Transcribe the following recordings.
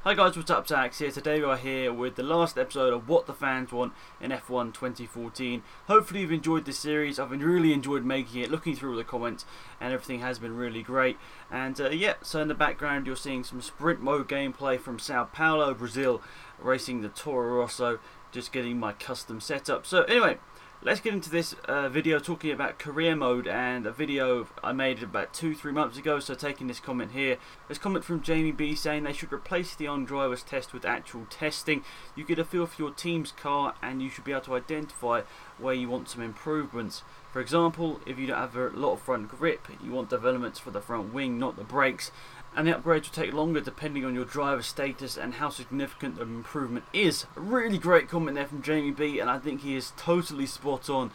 Hi guys, what's up? Zax here. Today we are here with the last episode of What the Fans Want in F1 2014. Hopefully you've enjoyed this series. I've really enjoyed making it, looking through all the comments, and everything has been really great. And yeah, so in the background you're seeing some sprint mode gameplay from Sao Paulo, Brazil, racing the Toro Rosso, just getting my custom setup. So anyway, let's get into this video talking about career mode, and a video I made about 2-3 months ago. So taking this comment here, this comment from Jamie B saying they should replace the on drivers test with actual testing. You get a feel for your team's car and you should be able to identify where you want some improvements. For example, if you don't have a lot of front grip, you want developments for the front wing, not the brakes. And the upgrades will take longer depending on your driver status and how significant the improvement is. A really great comment there from Jamie B, and I think he is totally spot on.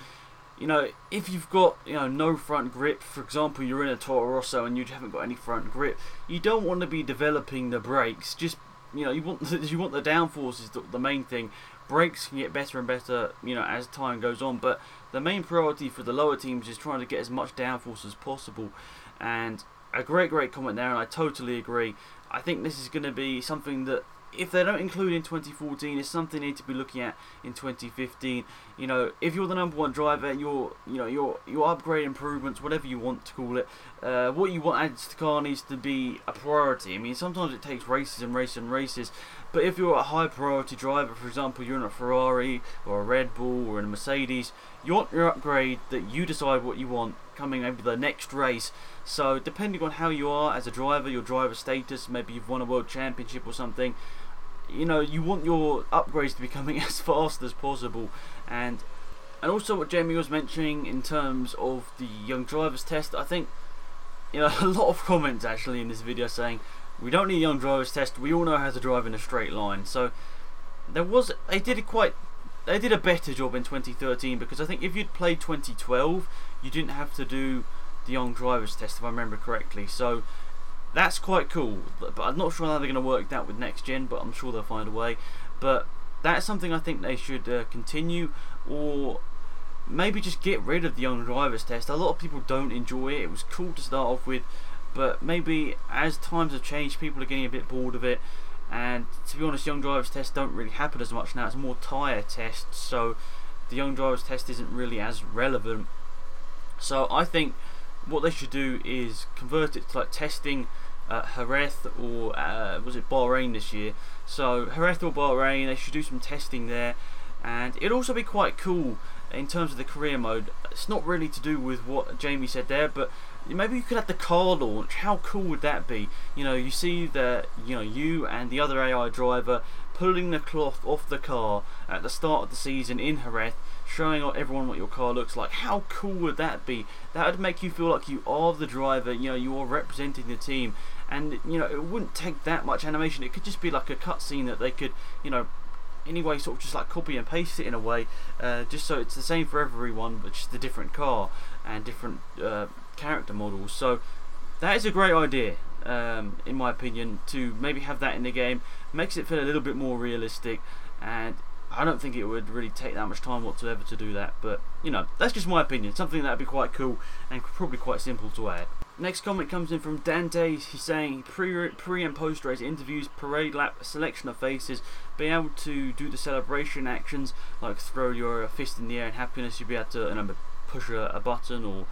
You know, if you've got no front grip, for example, you're in a Toro Rosso and you haven't got any front grip, you don't want to be developing the brakes. Just you want the downforce is the main thing. Brakes can get better and better, as time goes on, but the main priority for the lower teams is trying to get as much downforce as possible. And a great comment there, and I totally agree. I think this is going to be something that, if they don't include in 2014, is something they need to be looking at in 2015. If you're the #1 driver, your upgrade improvements, whatever you want to call it, what you want added to the car needs to be a priority. I mean, sometimes it takes races and races, but if you're a high priority driver, for example, you're in a Ferrari or a Red Bull or in a Mercedes, you want your upgrade that you decide what you want coming maybe the next race. So depending on how you are as a driver, your driver status, maybe you've won a world championship or something, you want your upgrades to be coming as fast as possible. And also what Jamie was mentioning in terms of the young drivers test, I think a lot of comments actually in this video saying we don't need a young drivers test, we all know how to drive in a straight line. So they did a better job in 2013, because I think if you'd played 2012 you didn't have to do the young drivers test, if I remember correctly. So that's quite cool, but I'm not sure how they're going to work that with next gen, but I'm sure they'll find a way. But that's something I think they should continue, or maybe just get rid of the young drivers test. A lot of people don't enjoy it. It was cool to start off with, but maybe as times have changed, people are getting a bit bored of it. And to be honest, young drivers tests don't really happen as much now. It's more tyre tests, so the young drivers test isn't really as relevant. So I think what they should do is convert it to like testing Jerez or was it Bahrain this year? So Jerez or Bahrain, they should do some testing there, and it'd also be quite cool in terms of the career mode. It's not really to do with what Jamie said there, but maybe you could have the car launch. How cool would that be? You see the you and the other AI driver pulling the cloth off the car at the start of the season in Jerez, showing everyone what your car looks like. How cool would that be? That would make you feel like you are the driver, you are representing the team. And it wouldn't take that much animation. It could just be like a cutscene that they could anyway sort of just like copy and paste it in a way, just so it's the same for everyone, but just a different car and different character models. So that is a great idea, in my opinion, to maybe have that in the game. Makes it feel a little bit more realistic, and I don't think it would really take that much time whatsoever to do that, but that's just my opinion. Something that would be quite cool and probably quite simple to add. Next comment comes in from Dante. He's saying pre and post race interviews, parade lap, selection of faces, being able to do the celebration actions like throw your fist in the air in happiness. You'll be able to push a button, or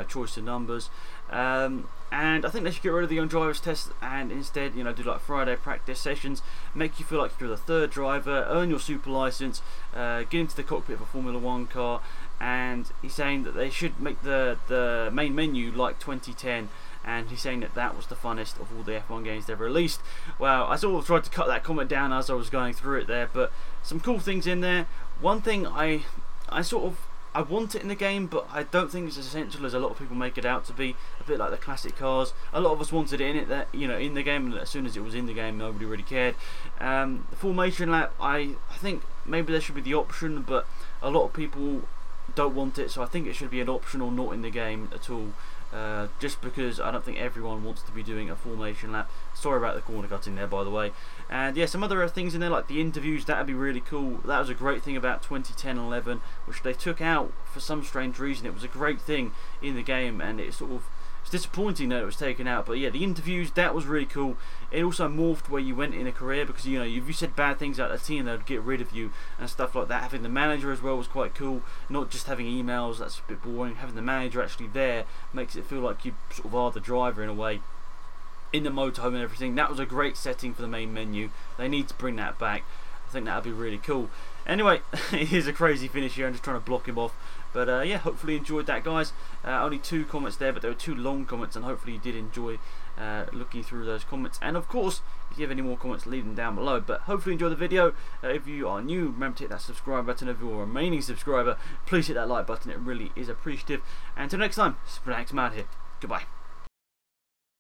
choice of numbers. And I think they should get rid of the young drivers test and instead do like Friday practice sessions, make you feel like you're the third driver, earn your super license, get into the cockpit of a Formula 1 car. And he's saying that they should make the main menu like 2010, and he's saying that was the funnest of all the F1 games they've released. Well, I sort of tried to cut that comment down as I was going through it there, but some cool things in there. One thing I want it in the game, but I don't think it's as essential as a lot of people make it out to be. A bit like the classic cars, a lot of us wanted it in the game, and as soon as it was in the game, nobody really cared. The formation lap, I think maybe there should be the option, but a lot of people don't want it, so I think it should be an option or not in the game at all. Just because I don't think everyone wants to be doing a formation lap. Sorry about the corner cutting there, by the way. And yeah, some other things in there like the interviews, that would be really cool. That was a great thing about 2010-11, which they took out for some strange reason. It was a great thing in the game, and it sort of It's disappointing that it was taken out, but yeah, the interviews, that was really cool. It also morphed where you went in a career, because you know, if you said bad things about the team, they'd get rid of you and stuff like that. Having the manager as well was quite cool, not just having emails, that's a bit boring. Having the manager actually there makes it feel like you sort of are the driver in a way, in the motorhome and everything. That was a great setting for the main menu. They need to bring that back. I think that would be really cool. Anyway, here's a crazy finish here. I'm just trying to block him off. But yeah, hopefully you enjoyed that, guys. Only 2 comments there, but they were 2 long comments, and hopefully you did enjoy looking through those comments. And of course, if you have any more comments, leave them down below. But hopefully you enjoy the video. If you are new, remember to hit that subscribe button. If you're a remaining subscriber, please hit that like button. It really is appreciative. And until next time, Spinax out here. Goodbye.